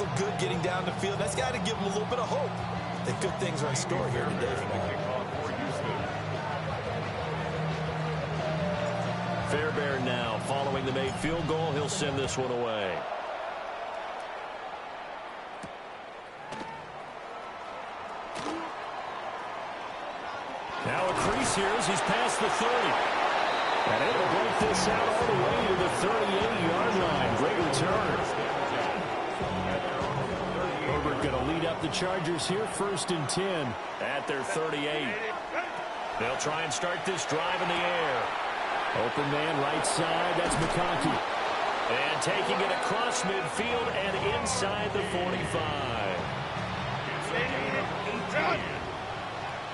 look good getting down the field. That's got to give them a little bit of hope that good things are in store here today for them. Fairbairn now following the made field goal. He'll send this one away. Now a crease here as he's past the 30. And able to break this out all the way to the 38-yard line. Great return. Herbert going to lead up the Chargers here, 1st and 10 at their 38. They'll try and start this drive in the air. Open man right side. That's McConkey. And taking it across midfield and inside the 45.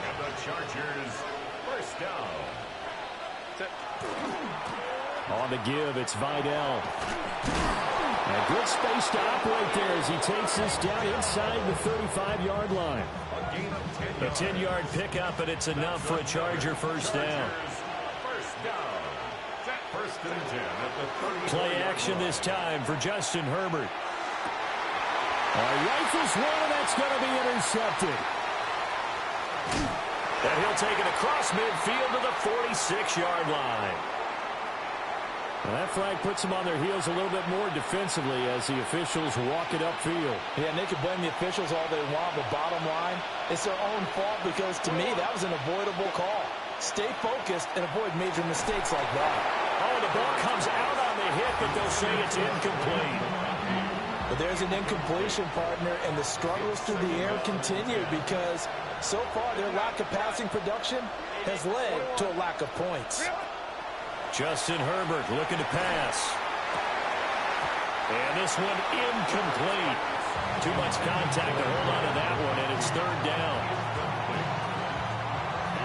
And the Chargers first down. On the give, it's Vidal. And good space to operate there as he takes this down inside the 35-yard line. A 10-yard pickup, and it's enough for a Charger first down. First and 10 at the 30. Play action this time for Justin Herbert. Rifles one, and that's going to be intercepted. And he'll take it across midfield to the 46-yard line. Well, that flag puts them on their heels a little bit more defensively as the officials walk it upfield. Yeah, and they can blame the officials all they want, but bottom line, it's their own fault because, to me, that was an avoidable call. Stay focused and avoid major mistakes like that. Oh, the ball comes out on the hit, but they'll say it's incomplete. But there's an incompletion, partner, and the struggles through the air continue because so far their lack of passing production has led to a lack of points. Justin Herbert looking to pass. And this one incomplete. Too much contact to hold on to that one, and it's 3rd down.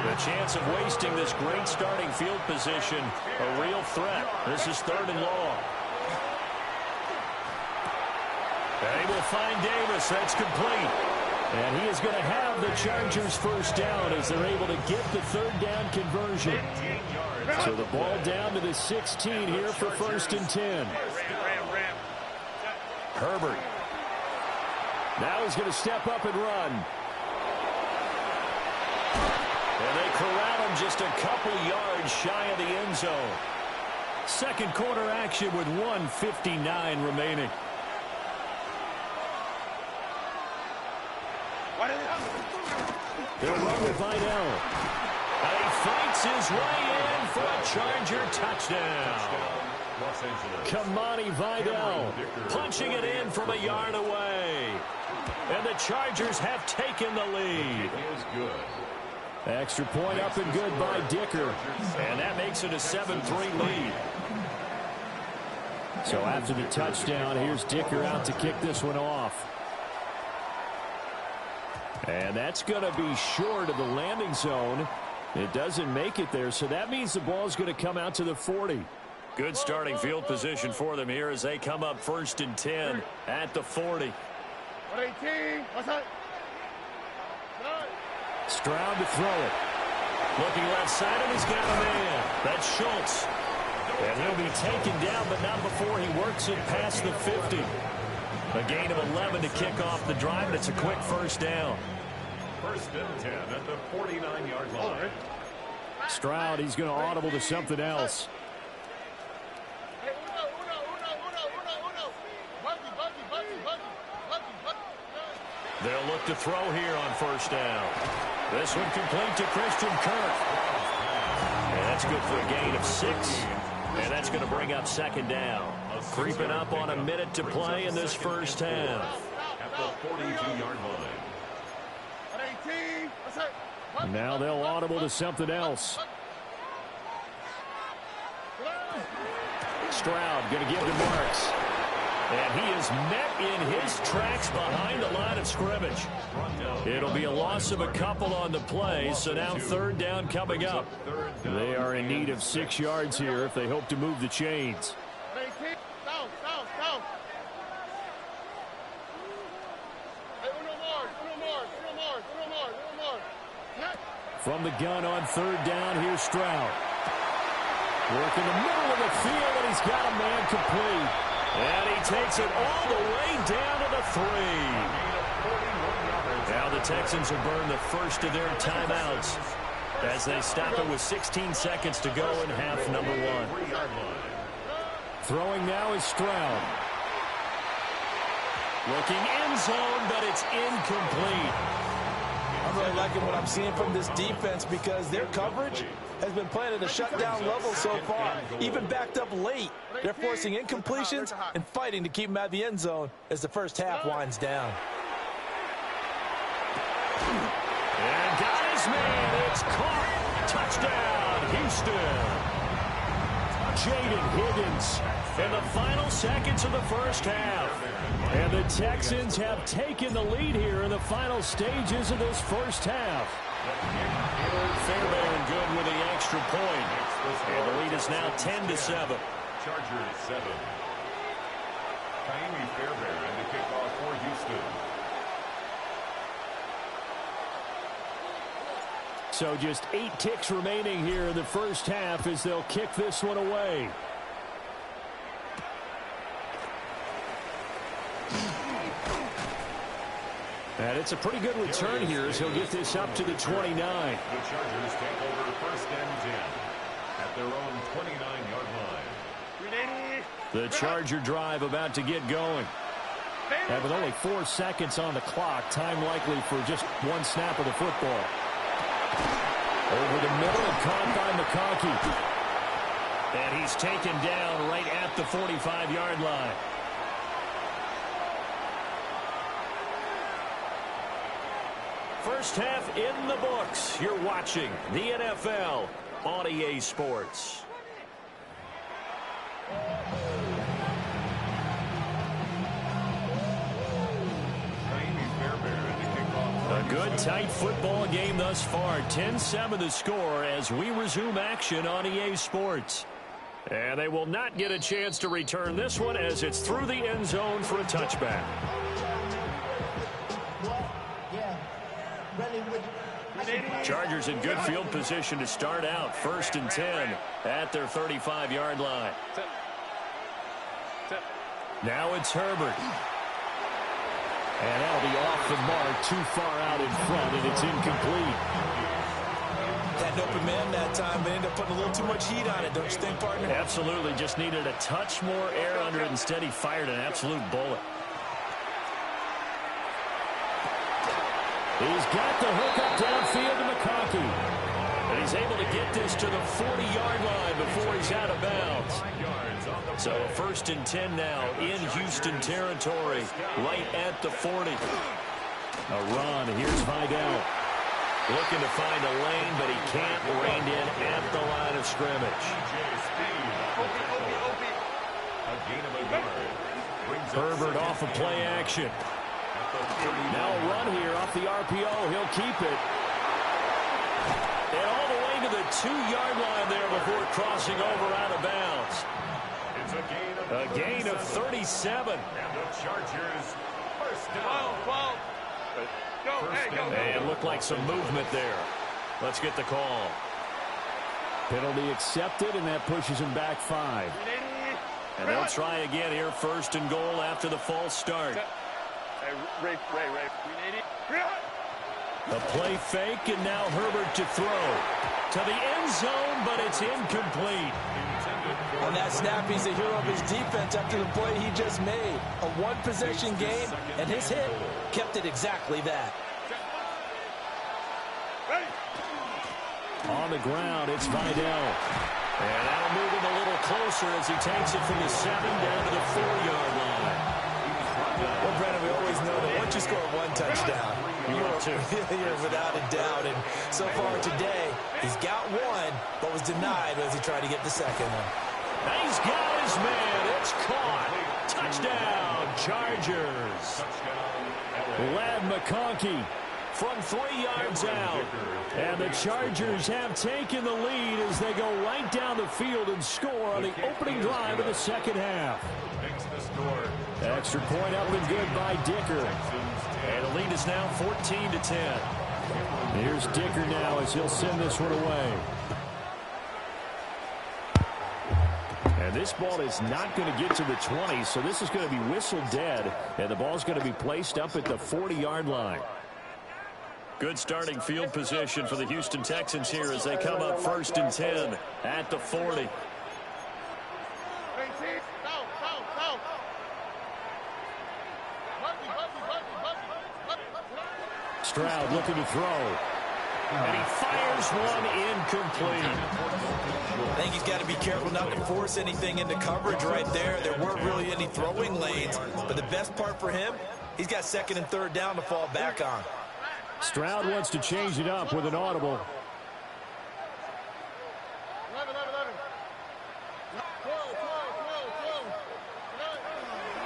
The chance of wasting this great starting field position, a real threat. This is 3rd and long. They will find Davis. That's complete. And he is going to have the Chargers first down as they're able to get the 3rd down conversion. So the ball down to the 16 here for 1st and 10. Herbert. Now he's going to step up and run. And they corral him just a couple yards shy of the end zone. Second quarter action with 1:59 remaining. They'll run with Vidal. And he fights his way in for a Charger touchdown. Kamani Vidal punching it in from a yard away. And the Chargers have taken the lead. Extra point up and good by Dicker. And that makes it a 7-3 lead. So after the touchdown, here's Dicker out to kick this one off. And that's going to be short of the landing zone. It doesn't make it there, so that means the ball's going to come out to the 40. Good starting field position for them here as they come up 1st and 10 at the 40. Stroud to throw it. Looking left side, and he's got a man. That's Schultz. And he'll be taken down, but not before he works it past the 50. A gain of 11 to kick off the drive, and it's a quick first down. 1st and 10 at the 49-yard line. Stroud, he's going to audible to something else. They'll look to throw here on 1st down. This one complete to Christian Kirk. And that's good for a gain of 6. And that's going to bring up 2nd down. Creeping up on a minute to play in this first half. At the 42-yard line. Now they'll audible to something else. Stroud going to give to Marks. And he is met in his tracks behind the line of scrimmage. It'll be a loss of a couple on the play, so now 3rd down coming up. They are in need of 6 yards here if they hope to move the chains. From the gun on 3rd down, here's Stroud. Work in the middle of the field, and he's got a man complete. And he takes it all the way down to the 3. Now the Texans have burned the first of their timeouts as they stop it with 16 seconds to go in half number 1. Throwing now is Stroud. Looking end zone, but it's incomplete. I'm really liking what I'm seeing from this defense because their coverage has been playing at a shutdown level so far. Even backed up late, they're forcing incompletions and fighting to keep them out of the end zone as the first half winds down. And got his man. It's caught. Touchdown, Houston. Jaden Higgins in the final seconds of the first half. And the Texans have taken the lead here in the final stages of this first half. Fairbairn good with the extra point. And the lead is now 10-7. Chargers 7. Kaimi Fairbairn and the kickoff for Houston. So just 8 ticks remaining here in the first half as they'll kick this one away. And it's a pretty good return here as he'll get this up to the 29. The Chargers take over first and 10 at their own 29-yard line. The Charger drive about to get going. And with only 4 seconds on the clock, time likely for just one snap of the football. Over the middle and caught by McConkey. And he's taken down right at the 45-yard line. First half in the books. You're watching the NFL on EA Sports. A good, tight football game thus far. 10-7 the score as we resume action on EA Sports. And they will not get a chance to return this one as it's through the end zone for a touchback. Chargers in good field position to start out. First and 10 at their 35-yard line. Now it's Herbert. And that'll be off the mark, too far out in front, and it's incomplete. Had an open man that time, but ended up putting a little too much heat on it, don't you think, partner? Absolutely. Just needed a touch more air under it. Instead, he fired an absolute bullet. He's got the hook up downfield to McConkey. And he's able to get this to the 40-yard line before he's out of bounds. So a first and 10 now in Houston territory, right at the 40. A run. Here's Vidal. Looking to find a lane, but he can't rein in at the line of scrimmage. Herbert off of play action. Now a run here off the RPO. He'll keep it. And all the way to the 2-yard line there before crossing over out of bounds. A gain of 37. And the Chargers first down. Hey, it looked like some movement there. Let's get the call. Penalty accepted, and that pushes him back 5. And they'll try again here, first and goal after the false start. Ray. A play fake, and now Herbert to throw. To the end zone, but it's incomplete. On that snap, he's the hero of his defense after the play he just made. A one-possession game, and his hit kept it exactly that. On the ground, it's Vidal. And that'll move him a little closer as he takes it from the 7 down to the 4-yard line. Well, Brennan, we always know that once you score one touchdown, you're without a doubt. And so far today, he's got one, but was denied as he tried to get the second one. And he's got his man. It's caught. Touchdown, Chargers. Lad McConkey from 3 yards out. And the Chargers have taken the lead as they go right down the field and score on the opening drive of the second half. Extra point up and good by Dicker. And the lead is now 14-10. Here's Dicker now as he'll send this one away. And And this ball is not going to get to the 20, so this is going to be whistled dead, and the ball's going to be placed up at the 40-yard line. Good starting field position for the Houston Texans here as they come up 1st and 10 at the 40. Stroud looking to throw. And he fires one incomplete. I think he's got to be careful not to force anything into coverage right there. There weren't really any throwing lanes, but the best part for him, he's got 2nd and 3rd down to fall back on. Stroud wants to change it up with an audible.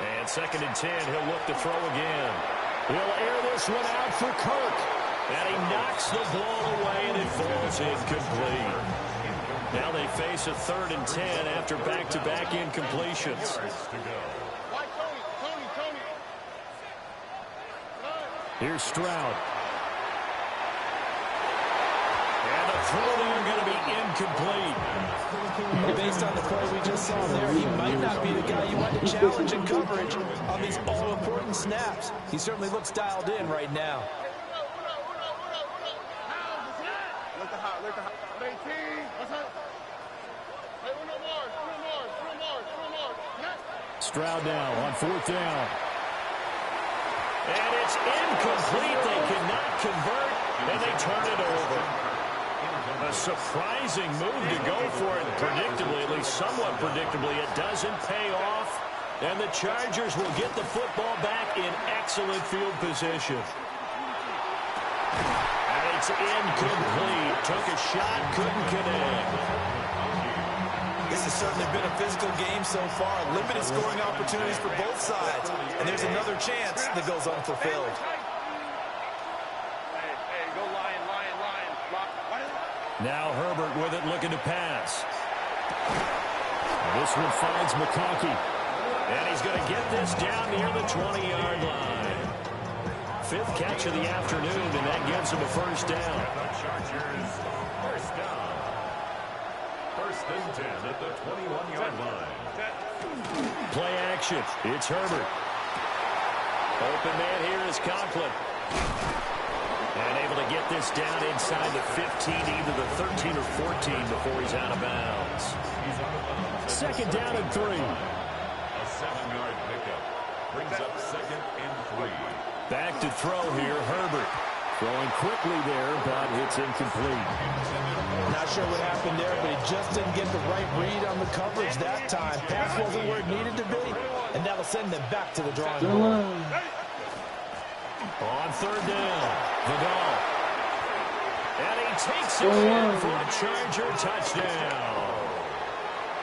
And 2nd and 10, he'll look to throw again. He'll air this one out for Kirk. And he knocks the ball away, and it falls incomplete. Now they face a 3rd and 10 after back-to-back incompletions. Here's Stroud. And the throw there going to be incomplete. Based on the play we just saw there, he might not be the guy you want to challenge in coverage on these all-important snaps. He certainly looks dialed in right now. Stroud now on 4th down. And it's incomplete. They cannot convert, and they turn it over. A surprising move to go for it. Predictably, at least somewhat predictably, it doesn't pay off. And the Chargers will get the football back in excellent field position. And it's incomplete. Took a shot, couldn't connect. This has certainly been a physical game so far. Limited scoring opportunities for both sides. And there's another chance that goes unfulfilled. Now Herbert with it, looking to pass. This one finds McConkey. And he's going to get this down near the 20-yard line. 5th catch of the afternoon, and that gives him a 1st down. First down. 1st and 10 at the 21-yard line. Play action. It's Herbert. Open man here is Conklin. And able to get this down inside the 15, either the 13 or 14 before he's out of bounds. 2nd down and 3. A 7-yard pickup brings up 2nd and 3. Back to throw here, Herbert. Throwing quickly there, but it's incomplete. Not sure what happened there, but he just didn't get the right read on the coverage that time. Pass wasn't where it needed to be, and that'll send them back to the drawing board. On 3rd down, Vidal. And he takes it in for a Charger touchdown.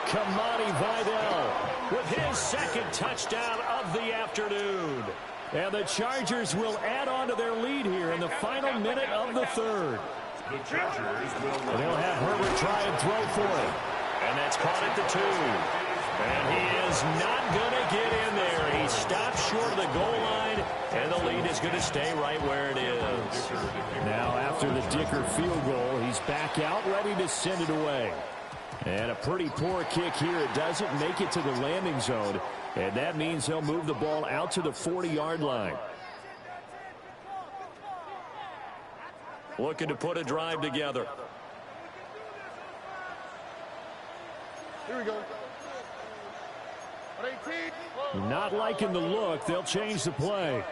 Kamani Vidal with his 2nd touchdown of the afternoon. And the Chargers will add on to their lead here in the final minute of the 3rd. The Chargers will... And they'll have Herbert try and throw for it. And that's caught at the 2. And he is not going to get in there. He stops short of the goal line, and the lead is going to stay right where it is. Now, after the Dicker field goal, he's back out, ready to send it away. And a pretty poor kick here. It doesn't make it to the landing zone, and that means he'll move the ball out to the 40-yard line. Looking to put a drive together. Here we go. Not liking the look. They'll change the play.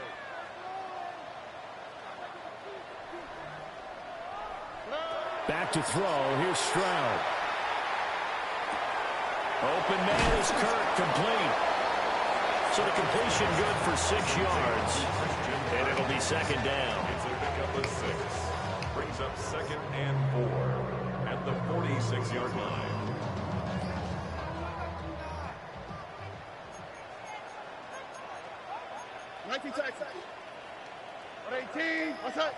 Back to throw. Here's Stroud. Open man is Kirk, complete. So the completion good for 6 yards. And it'll be 2nd down. It's a pickup of 6. Brings up 2nd and 4 at the 46-yard line. Texas. 18. What's up?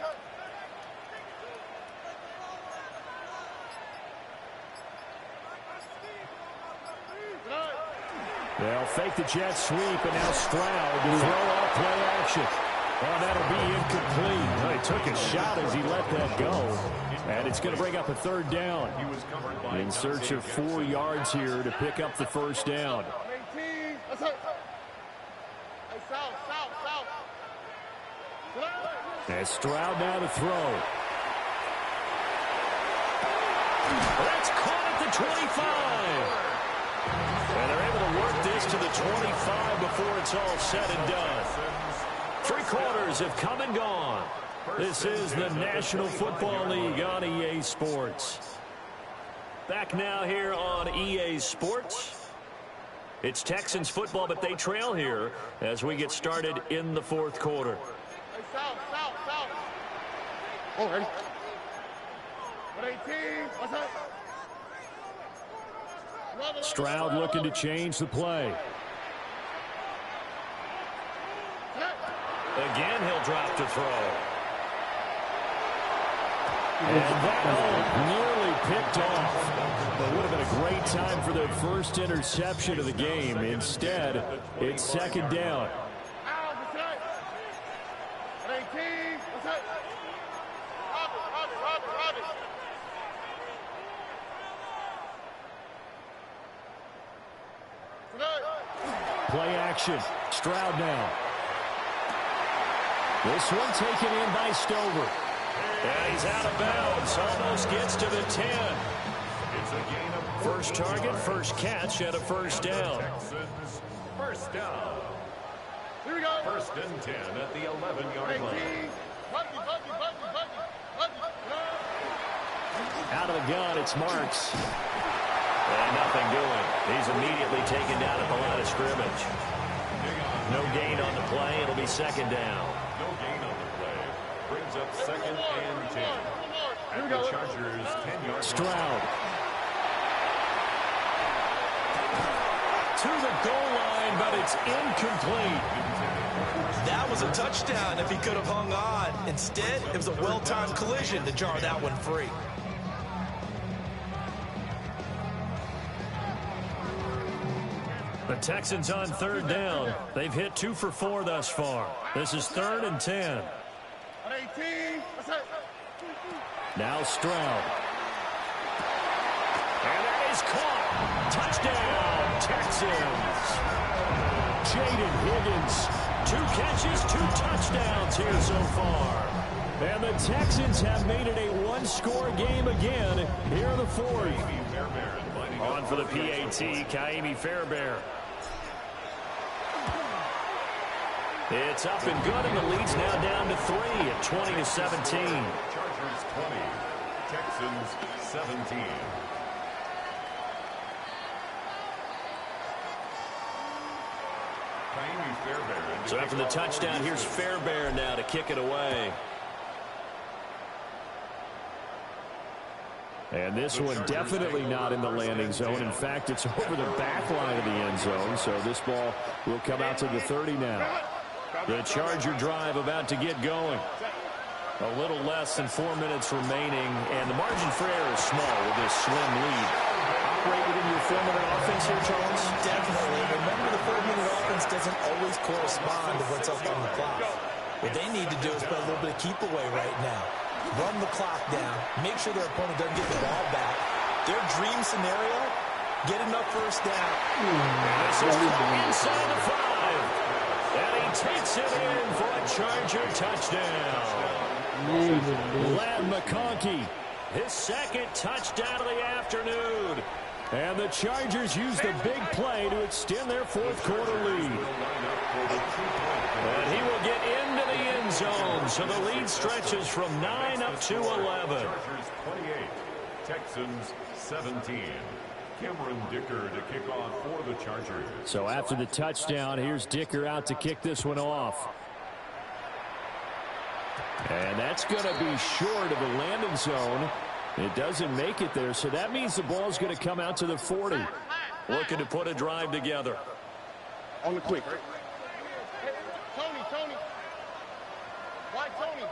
They'll fake the jet sweep, and now Stroud to throw off play action. Well, that'll be incomplete. Well, he took a shot as he let that go. And it's going to bring up a third down. In search of 4 yards here to pick up the first down. As Stroud now to throw. That's caught at the 25. And they're able to work this to the 25 before it's all said and done. 3 quarters have come and gone. This is the National Football League on EA Sports. Back now here on EA Sports. It's Texans football, but they trail here as we get started in the 4th quarter. Oh, ready? 18. What's up? Stroud looking to change the play. Again, he'll drop to throw. And that nearly picked off. It would have been a great time for their first interception of the game. Instead, it's 2nd down. Play action. Stroud now. This one taken in by Stover. Yeah, he's out of bounds. Almost gets to the 10. It's a gain of First target, first catch at a first down. Texans, first down. Here we go. 1st and 10 at the 11-yard line. Out of the gun, it's Marks. And nothing doing. He's immediately taken down at the line of scrimmage. No gain on the play. It'll be 2nd down. No gain on the play. Brings up 2nd and 10. At the Chargers' 10-yard Stroud. line. To the goal line, but it's incomplete. That was a touchdown if he could have hung on. Instead, it was a well-timed collision to jar that one free. The Texans on 3rd down. They've hit 2 for 4 thus far. This is 3rd and 10. Now Stroud. And that is caught. Touchdown, Texans. Jaden Higgins. 2 catches, 2 touchdowns here so far. And the Texans have made it a 1-score game again here in the 4th. On for the PAT, Kaimi Fairbairn. It's up and good, and the lead's now down to 3 at 20-17. Chargers 20, Texans 17. So after the touchdown, here's Fairbairn now to kick it away. And this one definitely not in the landing zone. In fact, it's over the back line of the end zone. So this ball will come out to the 30 now. The Charger drive about to get going. A little less than 4 minutes remaining, and the margin for error is small with this slim lead. Operate within your 4-minute offense here, Charles? Definitely. Remember, the 4-minute offense doesn't always correspond to what's up on the clock. What they need to do is play a little bit of keep away right now. Run the clock down. Make sure their opponent doesn't get the ball back. Their dream scenario, get enough first down. This is inside the 5. And he takes it in for a Charger touchdown. Lad McConkey, his 2nd touchdown of the afternoon. And the Chargers use the big play to extend their 4th quarter lead. And he will get into the end zone, so the lead stretches from 9 up to 11. Chargers 28, Texans 17. Cameron Dicker to kick off for the Chargers. So after the touchdown, here's Dicker out to kick this one off. And that's going to be short of the landing zone. It doesn't make it there, so that means the ball's going to come out to the 40. Looking to put a drive together. On the quick. Tony. Why Tony?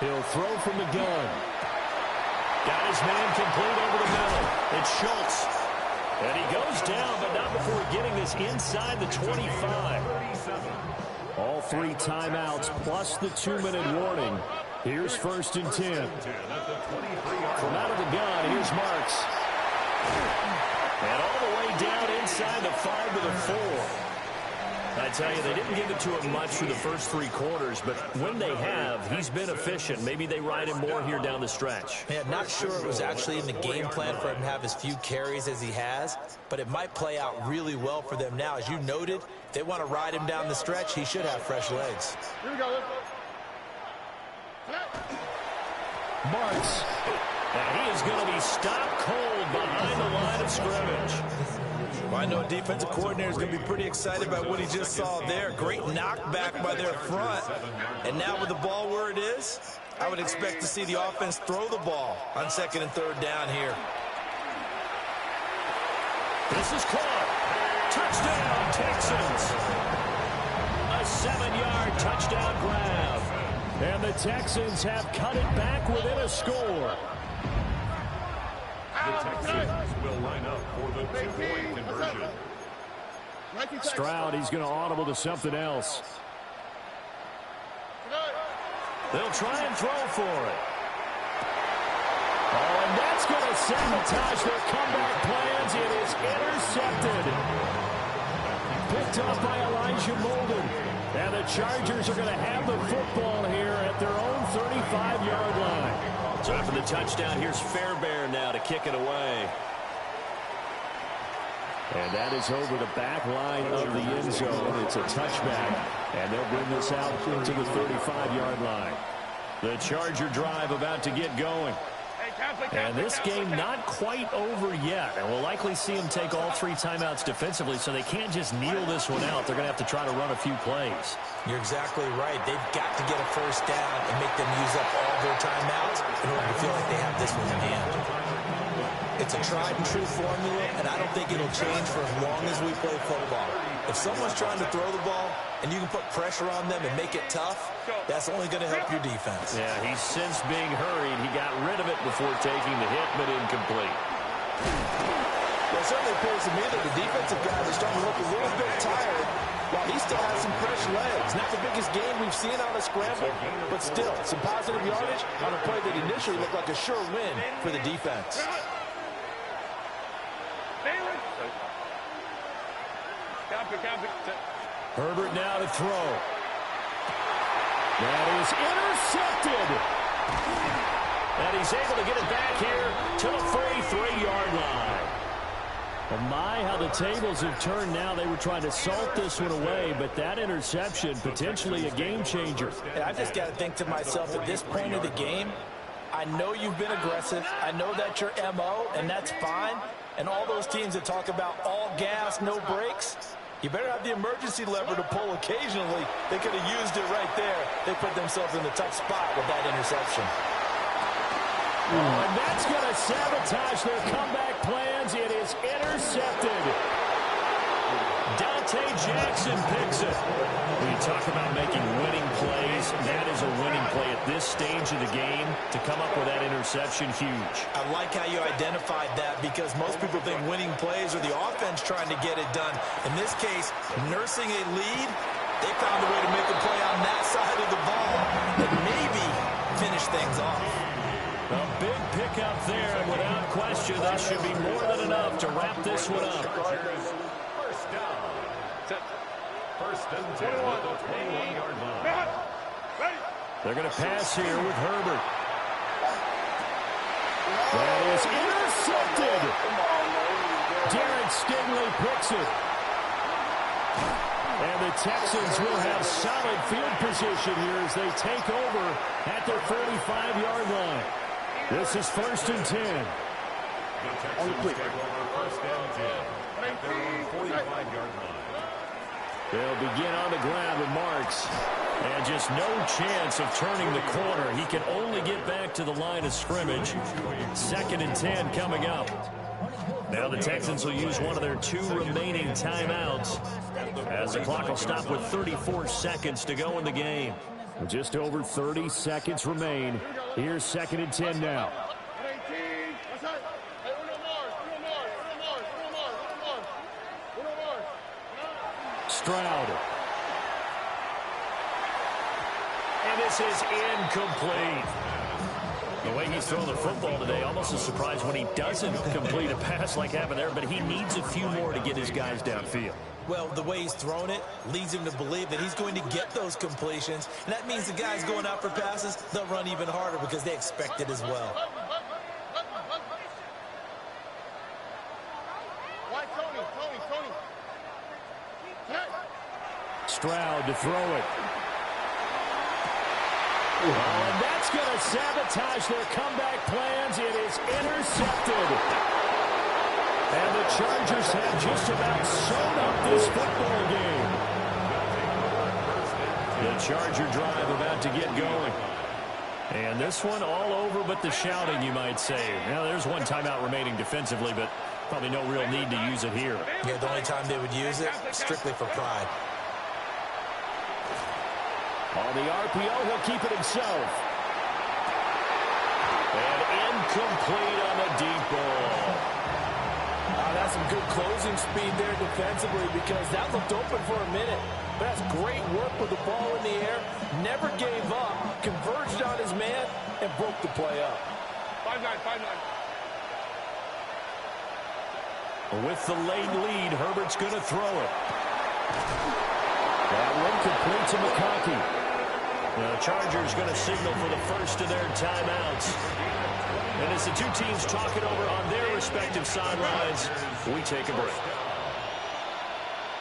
He'll throw from the gun. Got his man complete over the middle. It's Schultz. And he goes down, but not before getting this inside the 25. 3 timeouts plus the 2-minute warning. Here's 1st and 10. From out of the gun, here's Marks. And all the way down inside the 5 to the 4. I tell you, they didn't give it to him much for the first 3 quarters, but when they have, he's been efficient. Maybe they ride him more here down the stretch. Yeah, not sure it was actually in the game plan for him to have as few carries as he has, but it might play out really well for them now. As you noted, if they want to ride him down the stretch, he should have fresh legs. Here we go. Marks. And he is going to be stopped cold behind the line of scrimmage. Well, I know defensive coordinator is going to be pretty excited about what he just saw there. Great knockback by their front. And now with the ball where it is, I would expect to see the offense throw the ball on 2nd and 3rd down here. This is caught. Touchdown, Texans. A 7-yard touchdown grab. And the Texans have cut it back within a score. The Texans will line up for the 2-point conversion. Stroud, he's going to audible to something else. They'll try and throw for it. Oh, and that's going to sabotage their comeback plans. It is intercepted. Picked up by Elijah Molden. And the Chargers are going to have the football here at their own 35-yard line. So after the touchdown, here's Fairbairn now to kick it away. And that is over the back line of the end zone. It's a touchback. And they'll bring this out into the 35-yard line. The Charger drive about to get going. And this game not quite over yet. And we'll likely see them take all 3 timeouts defensively, so they can't just kneel this one out. They're going to have to try to run a few plays. You're exactly right. They've got to get a 1st down and make them use up all their timeouts in order to feel like they have this one in hand. It's a tried and true formula, and I don't think it'll change for as long as we play football. If someone's trying to throw the ball and you can put pressure on them and make it tough, that's only going to help your defense. Yeah, he's since being hurried. He got rid of it before taking the hit, but incomplete. Well, it certainly appears to me that the defensive guys are starting to look a little bit tired while he still has some fresh legs. Not the biggest game we've seen on a scramble, but still some positive yardage on a play that initially looked like a sure win for the defense. Herbert now to throw. That is intercepted. And he's able to get it back here to the 43-yard line. Well, my, how the tables have turned now. They were trying to salt this one away, but that interception, potentially a game changer. And I just got to think to myself, at this point of the game, I know you've been aggressive. I know that's your MO, and that's fine. And all those teams that talk about all gas, no brakes, you better have the emergency lever to pull occasionally. They could have used it right there. They put themselves in the tough spot with that interception. Oh, and that's going to sabotage their comeback plans. It is intercepted. Dante Jackson picks it. When you talk about making winning plays, that is a winning play at this stage of the game. To come up with that interception, huge. I like how you identified that, because most people think winning plays are the offense trying to get it done. In this case, nursing a lead, they found a way to make a play on that side of the ball and maybe finish things off. A big pickup there, and without question, that should be more than enough to wrap this one up. First down. 1st and 10 at the 21-yard line. They're going to pass here with Herbert. That is intercepted. Derek Stingley picks it. And the Texans will have solid field position here as they take over at their 45-yard line. This is 1st and 10. The Texans take over 1st and 10 at their own 45-yard line. They'll begin on the ground with Marks. And just no chance of turning the corner. He can only get back to the line of scrimmage. 2nd and 10 coming up. Now the Texans will use one of their 2 remaining timeouts, as the clock will stop with 34 seconds to go in the game. Just over 30 seconds remain. Here's 2nd and 10 now. Stroud. this is incomplete. The way he's throwing the football today, almost a surprise when he doesn't complete a pass like happened there, but he needs a few more to get his guys downfield. Well, the way he's thrown it leads him to believe that he's going to get those completions. And that means the guys going out for passes, they'll run even harder because they expect it as well. Why, Tony? Stroud to throw it. Oh, and that's going to sabotage their comeback plans. It is intercepted. And the Chargers have just about sewn up this football game. The Charger drive about to get going. And this one all over but the shouting, you might say. Now, there's one timeout remaining defensively, but probably no real need to use it here. Yeah, the only time they would use it, strictly for pride. On the RPO, he'll keep it himself. And incomplete on the deep ball. That's some good closing speed there defensively because that looked open for a minute. But that's great work with the ball in the air. Never gave up, converged on his man, and broke the play up. 5-9. With the late lead, Herbert's going to throw it. That one complete to McConkey. The Chargers going to signal for the first of their timeouts. And as the two teams talk it over on their respective sidelines, we take a break.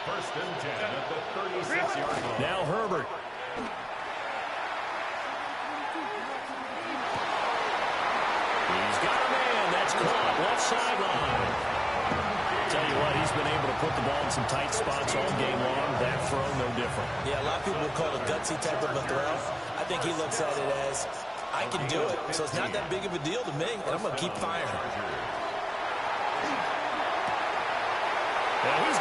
First and 10 at the 36-yard line. Now Herbert. He's got a man. That's caught. Left sideline. Tell you what, he's been able to put the ball in some tight spots all game long. That throw, no different. Yeah, a lot of people would call it a gutsy type of a throw. I think he looks at it as, I can do it, so it's not that big of a deal to me, and I'm going to keep firing. And he's